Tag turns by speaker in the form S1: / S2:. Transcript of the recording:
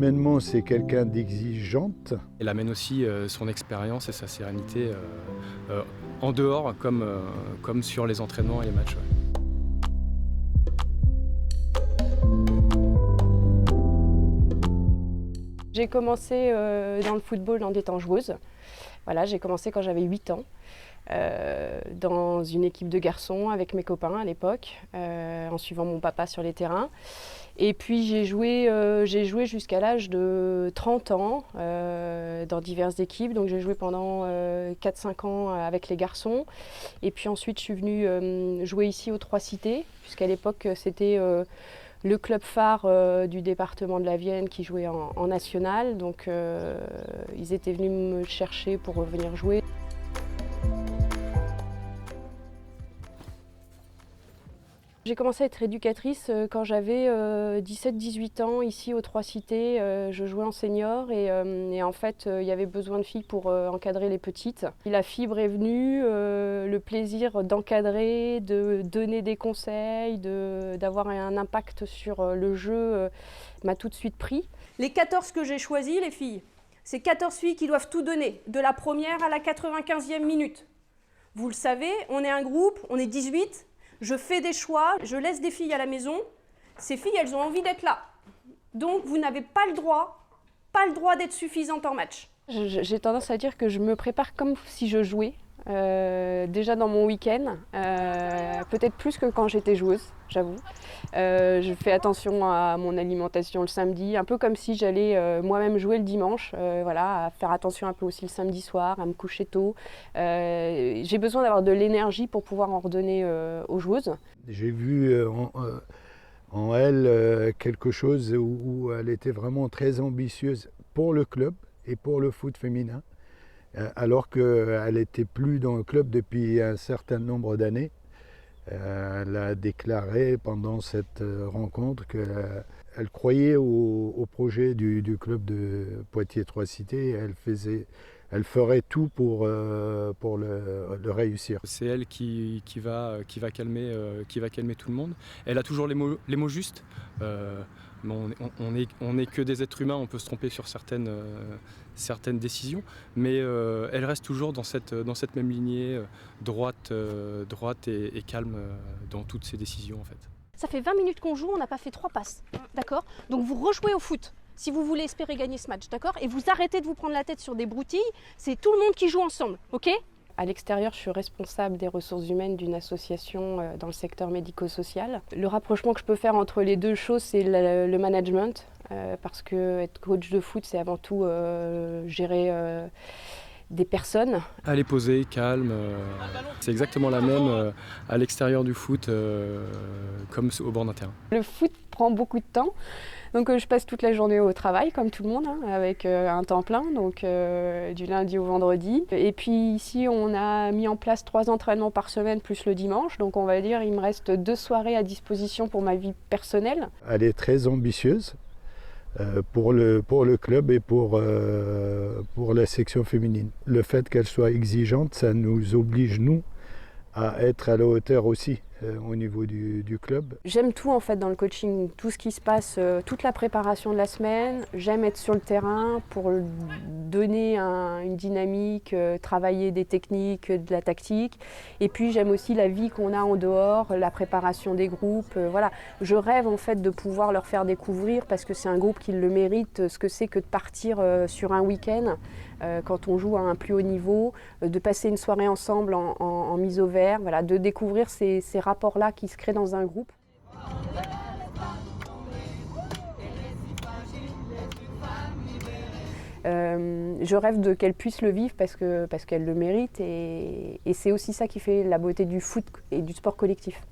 S1: Humainement, c'est quelqu'un d'exigeante.
S2: Elle amène aussi son expérience et sa sérénité en dehors comme sur les entraînements et les matchs. Ouais.
S3: J'ai commencé dans le football en étant joueuse. Voilà, j'ai commencé quand j'avais 8 ans, dans une équipe de garçons avec mes copains à l'époque, en suivant mon papa sur les terrains. Et puis j'ai joué jusqu'à l'âge de 30 ans dans diverses équipes. Donc j'ai joué pendant 4-5 ans avec les garçons. Et puis ensuite je suis venue jouer ici aux Trois Cités, puisqu'à l'époque c'était le club phare du département de la Vienne qui jouait en national. Donc ils étaient venus me chercher pour venir jouer. J'ai commencé à être éducatrice quand j'avais 17-18 ans, ici aux Trois Cités. Je jouais en senior et en fait, il y avait besoin de filles pour encadrer les petites. La fibre est venue, le plaisir d'encadrer, de donner des conseils, d'avoir un impact sur le jeu m'a tout de suite pris.
S4: Les 14 que j'ai choisis, les filles, c'est 14 filles qui doivent tout donner, de la première à la 95e minute. Vous le savez, on est un groupe, on est 18. Je fais des choix, je laisse des filles à la maison. Ces filles, elles ont envie d'être là. Donc, vous n'avez pas le droit d'être suffisante en match.
S3: J'ai tendance à dire que je me prépare comme si je jouais. Déjà dans mon week-end, peut-être plus que quand j'étais joueuse, j'avoue. Je fais attention à mon alimentation le samedi, un peu comme si j'allais moi-même jouer le dimanche, voilà, à faire attention un peu aussi le samedi soir, à me coucher tôt. J'ai besoin d'avoir de l'énergie pour pouvoir en redonner aux joueuses.
S1: J'ai vu en elle quelque chose où elle était vraiment très ambitieuse pour le club et pour le foot féminin. Alors qu'elle n'était plus dans le club depuis un certain nombre d'années. Elle a déclaré pendant cette rencontre qu'elle croyait au projet du club de Poitiers-Trois Cités. Elle ferait tout pour le réussir.
S2: C'est elle qui va calmer tout le monde. Elle a toujours les mots justes. On est que des êtres humains, on peut se tromper sur certaines décisions, mais elle reste toujours dans cette même lignée, droite et calme dans toutes ses décisions en fait.
S4: Ça fait 20 minutes qu'on joue, on n'a pas fait 3 passes, d'accord? Donc vous rejouez au foot si vous voulez espérer gagner ce match, d'accord? Et vous arrêtez de vous prendre la tête sur des broutilles, c'est tout le monde qui joue ensemble, ok?
S3: À l'extérieur, je suis responsable des ressources humaines d'une association dans le secteur médico-social. Le rapprochement que je peux faire entre les deux choses, c'est le management, parce que être coach de foot, c'est avant tout gérer des personnes.
S2: Elle est posée, calme, c'est exactement la même à l'extérieur du foot comme au bord d'un terrain.
S3: Le foot prend beaucoup de temps. Donc je passe toute la journée au travail, comme tout le monde, hein, avec un temps plein, donc du lundi au vendredi. Et puis ici, on a mis en place 3 entraînements par semaine, plus le dimanche. Donc on va dire, il me reste 2 soirées à disposition pour ma vie personnelle.
S1: Elle est très ambitieuse pour le club et pour la section féminine. Le fait qu'elle soit exigeante, ça nous oblige, nous, à être à la hauteur aussi au niveau du club.
S3: J'aime tout en fait dans le coaching, tout ce qui se passe, toute la préparation de la semaine. J'aime être sur le terrain pour donner une dynamique, travailler des techniques, de la tactique. Et puis j'aime aussi la vie qu'on a en dehors, la préparation des groupes. Voilà. Je rêve en fait de pouvoir leur faire découvrir, parce que c'est un groupe qui le mérite, ce que c'est que de partir sur un week-end quand on joue à un plus haut niveau, de passer une soirée ensemble en mise au vert, voilà, de découvrir ces rapports-là qui se créent dans un groupe. Je rêve qu'elle puisse le vivre parce qu'elle le mérite et c'est aussi ça qui fait la beauté du foot et du sport collectif.